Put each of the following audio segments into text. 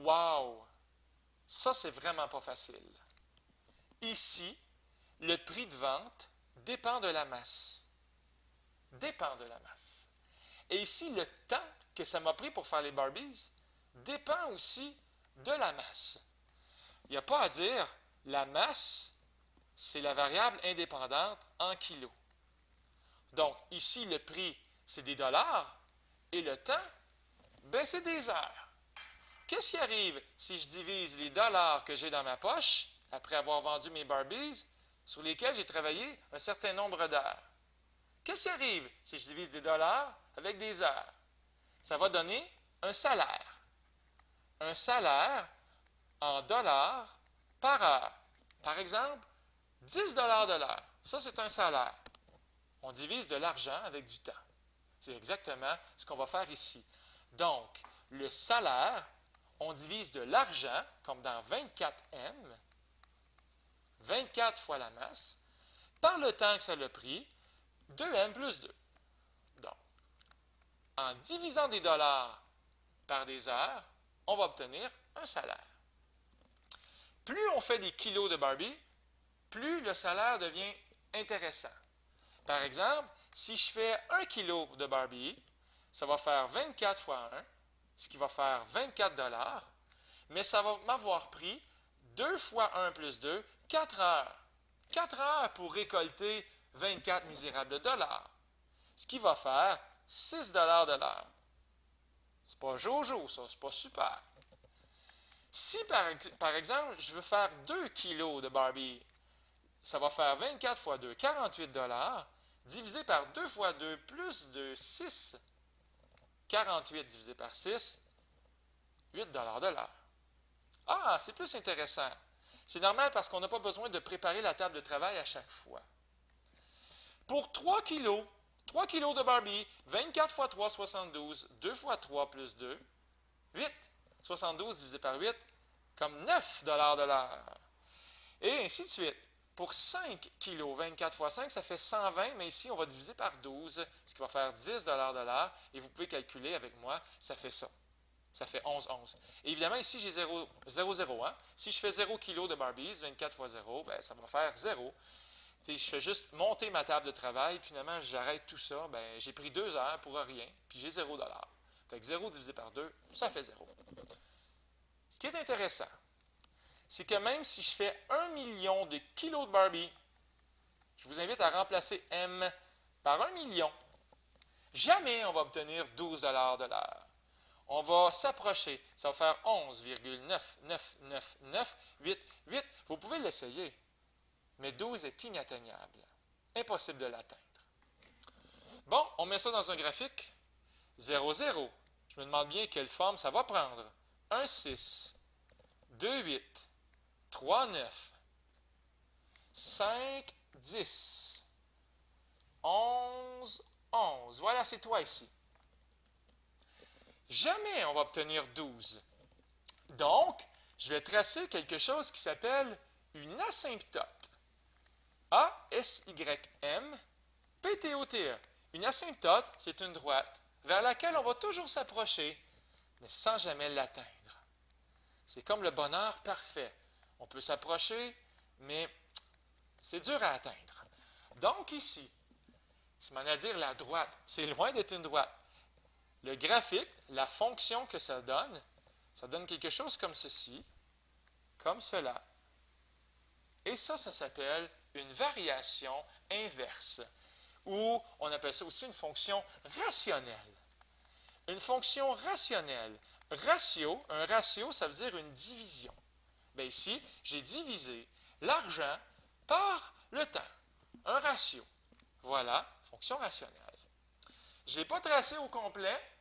Wow! Ça, c'est vraiment pas facile. Ici, le prix de vente dépend de la masse. Dépend de la masse. Et ici, le temps que ça m'a pris pour faire les Barbies dépend aussi de la masse. Il n'y a pas à dire, la masse, c'est la variable indépendante en kilos. Donc, ici, le prix, c'est des dollars, et le temps, ben, c'est des heures. Qu'est-ce qui arrive si je divise les dollars que j'ai dans ma poche, après avoir vendu mes Barbies, sur lesquels j'ai travaillé un certain nombre d'heures? Qu'est-ce qui arrive si je divise des dollars avec des heures? Ça va donner un salaire. Un salaire en dollars par heure. Par exemple, 10 dollars de l'heure. Ça, c'est un salaire. On divise de l'argent avec du temps. C'est exactement ce qu'on va faire ici. Donc, le salaire, on divise de l'argent, comme dans 24M, 24 fois la masse, par le temps que ça l'a pris, 2M plus 2. Donc, en divisant des dollars par des heures, on va obtenir un salaire. Plus on fait des kilos de Barbie, plus le salaire devient intéressant. Par exemple, si je fais 1 kilo de Barbie, ça va faire 24 fois 1, ce qui va faire 24 dollars, mais ça va m'avoir pris 2 fois 1 plus 2, 4 heures. 4 heures pour récolter 24 misérables dollars, ce qui va faire 6 dollars de l'heure. C'est pas jojo, ça, c'est pas super. Si, par exemple, je veux faire 2 kilos de Barbie, ça va faire 24 fois 2, 48 dollars, divisé par 2 fois 2 plus 2, 6. 48 divisé par 6, 8 dollars de l'heure. Ah, c'est plus intéressant. C'est normal parce qu'on n'a pas besoin de préparer la table de travail à chaque fois. Pour 3 kilos de Barbie, 24 fois 3, 72, 2 fois 3 plus 2, 8. 72 divisé par 8, comme 9 dollars de l'heure. Et ainsi de suite. Pour 5 kilos, 24 fois 5, ça fait 120, mais ici, on va diviser par 12, ce qui va faire 10 dollars de l'heure. Et vous pouvez calculer avec moi, ça fait ça. Ça fait 11, 11. Et évidemment, ici, j'ai 0, 0, 0. Hein? Si je fais 0 kg de Barbies, 24 fois 0, ben, ça va faire 0. T'sais, je fais juste monter ma table de travail, puis finalement, j'arrête tout ça. Ben, j'ai pris 2 heures pour rien, puis j'ai 0 dollars. Fait que 0 divisé par 2, ça fait 0. Ce qui est intéressant, c'est que même si je fais 1 million de kilos de Barbie, je vous invite à remplacer M par 1 million. Jamais on va obtenir 12 dollars de l'heure. On va s'approcher. Ça va faire 11,99998. Vous pouvez l'essayer, mais 12 est inatteignable. Impossible de l'atteindre. Bon, on met ça dans un graphique. 0, 0. Je me demande bien quelle forme ça va prendre. 1, 6. 2, 8. 3, 9. 5, 10. 11, 11. Voilà, c'est toi ici. Jamais on va obtenir 12. Donc, je vais tracer quelque chose qui s'appelle une asymptote. A-S-Y-M, P-T-O-T-E. Une asymptote, c'est une droite vers laquelle on va toujours s'approcher, mais sans jamais l'atteindre. C'est comme le bonheur parfait. On peut s'approcher, mais c'est dur à atteindre. Donc ici, c'est m'en à dire la droite. C'est loin d'être une droite. Le graphique, la fonction que ça donne quelque chose comme ceci, comme cela. Et ça s'appelle une variation inverse, ou on appelle ça aussi une fonction rationnelle. Une fonction rationnelle. Ratio, un ratio, ça veut dire une division. Bien ici, j'ai divisé l'argent par le temps. Un ratio. Voilà, fonction rationnelle. Je ne l'ai pas tracé au complet.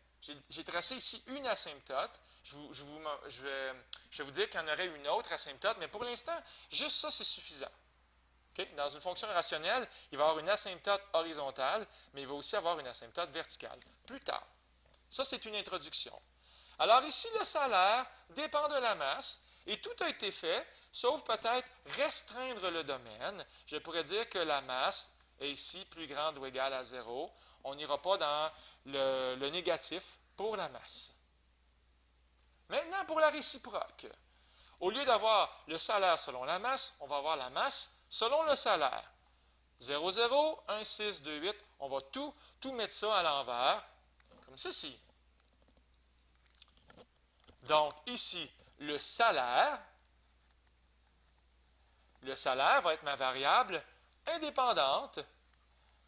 J'ai tracé ici une asymptote. Je vais vous dire qu'il y en aurait une autre asymptote, mais pour l'instant, juste ça, c'est suffisant. Okay? Dans une fonction rationnelle, il va y avoir une asymptote horizontale, mais il va aussi avoir une asymptote verticale. Plus tard. Ça, c'est une introduction. Alors ici, le salaire dépend de la masse, et tout a été fait, sauf peut-être restreindre le domaine. Je pourrais dire que la masse est ici plus grande ou égale à 0. On n'ira pas dans le négatif pour la masse. Maintenant, pour la réciproque. Au lieu d'avoir le salaire selon la masse, on va avoir la masse selon le salaire. 0, 0, 1, 6, 2, 8. On va tout mettre ça à l'envers, comme ceci. Donc, ici, le salaire va être ma variable indépendante.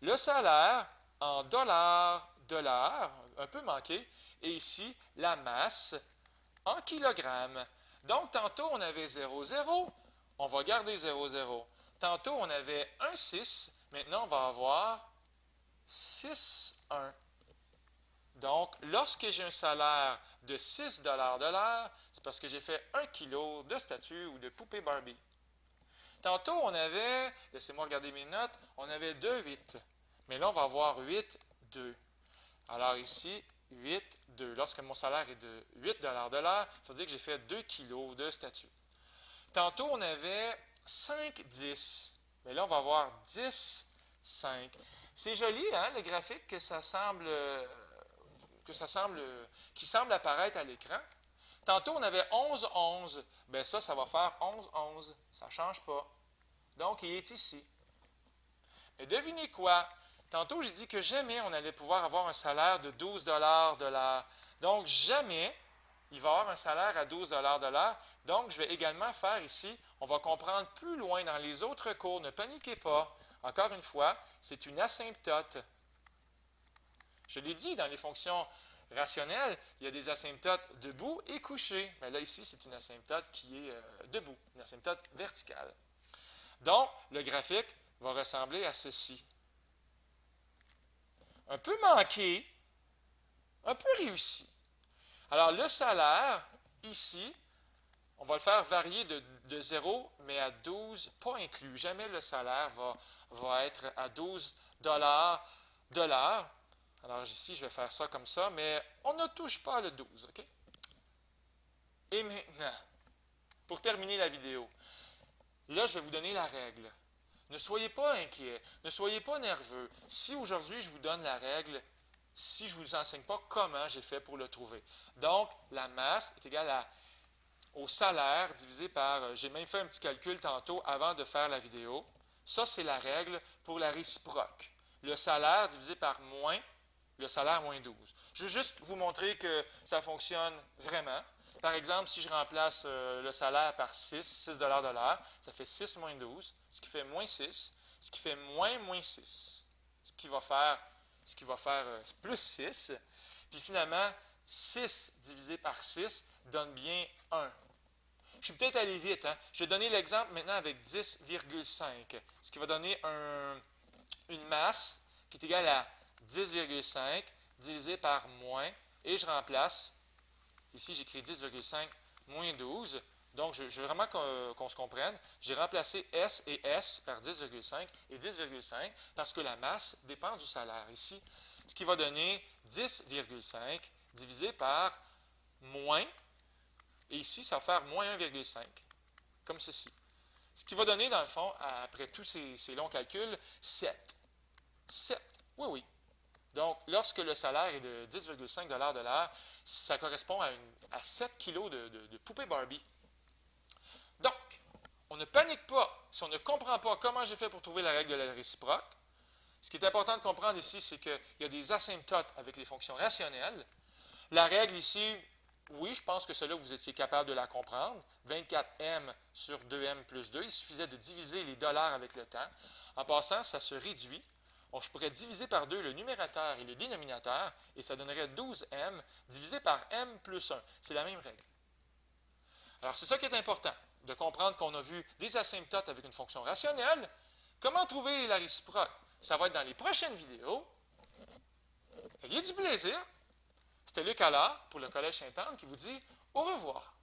Le salaire en dollars, un peu manqué. Et ici, la masse en kilogrammes. Donc, tantôt, on avait 0, 0. On va garder 0, 0. Tantôt, on avait 1, 6. Maintenant, on va avoir 6, 1. Donc, lorsque j'ai un salaire de 6 de l'heure, c'est parce que j'ai fait 1 kg de statue ou de poupée Barbie. Tantôt, on avait, laissez-moi regarder mes notes, on avait 2, 8. Mais là, on va avoir 8, 2. Alors ici, 8, 2. Lorsque mon salaire est de 8 de l'heure, ça veut dire que j'ai fait 2 kg de statue. Tantôt, on avait 5, 10. Mais là, on va avoir 10, 5. C'est joli, hein, le graphique qui semble apparaître à l'écran. Tantôt, on avait 11, 11. Bien ça va faire 11, 11. Ça ne change pas. Donc, il est ici. Et devinez quoi? Tantôt, j'ai dit que jamais on allait pouvoir avoir un salaire de 12 de l'heure. Donc, jamais il va y avoir un salaire à 12 de l'heure. Donc, je vais également faire ici, on va comprendre plus loin dans les autres cours. Ne paniquez pas. Encore une fois, c'est une asymptote. Je l'ai dit, dans les fonctions rationnelles, il y a des asymptotes debout et couché. Mais là, ici, c'est une asymptote qui est debout, une asymptote verticale. Donc, le graphique va ressembler à ceci. Un peu manqué, un peu réussi. Alors, le salaire, ici, on va le faire varier de 0, mais à 12, pas inclus. Jamais le salaire va être à 12 $ de l'heure. Alors ici, je vais faire ça comme ça, mais on ne touche pas le 12, OK? Et maintenant, pour terminer la vidéo, là, je vais vous donner la règle. Ne soyez pas inquiets, ne soyez pas nerveux. Si aujourd'hui, je vous donne la règle, si je ne vous enseigne pas comment j'ai fait pour le trouver. Donc, la masse est égale au salaire divisé par... J'ai même fait un petit calcul tantôt avant de faire la vidéo. Ça, c'est la règle pour la réciproque. Le salaire divisé par moins le salaire moins 12. Je veux juste vous montrer que ça fonctionne vraiment. Par exemple, si je remplace le salaire par 6 de l'heure, ça fait 6 moins 12, ce qui fait moins 6, ce qui fait moins 6, ce qui va faire plus 6. Puis finalement, 6 divisé par 6 donne bien 1. Je suis peut-être allé vite, hein? Je vais donner l'exemple maintenant avec 10,5, ce qui va donner une masse qui est égale à 10,5 divisé par moins, et je remplace, ici j'écris 10,5 moins 12, donc je veux vraiment qu'on se comprenne, j'ai remplacé S et S par 10,5 et 10,5 parce que la masse dépend du salaire ici, ce qui va donner 10,5 divisé par moins, et ici ça va faire moins 1,5, comme ceci. Ce qui va donner dans le fond, après tous ces longs calculs, 7. 7, oui. Donc, lorsque le salaire est de 10,5 $ de l'heure, ça correspond à 7 kg de poupée Barbie. Donc, on ne panique pas si on ne comprend pas comment j'ai fait pour trouver la règle de la réciproque. Ce qui est important de comprendre ici, c'est qu'il y a des asymptotes avec les fonctions rationnelles. La règle ici, oui, je pense que cela, vous étiez capable de la comprendre. 24m sur 2m plus 2, il suffisait de diviser les dollars avec le temps. En passant, ça se réduit. Je pourrais diviser par 2 le numérateur et le dénominateur, et ça donnerait 12m divisé par m plus 1. C'est la même règle. Alors, c'est ça qui est important, de comprendre qu'on a vu des asymptotes avec une fonction rationnelle. Comment trouver la réciproque? Ça va être dans les prochaines vidéos. Ayez du plaisir. C'était Luc Allard pour le Collège Sainte-Anne qui vous dit au revoir.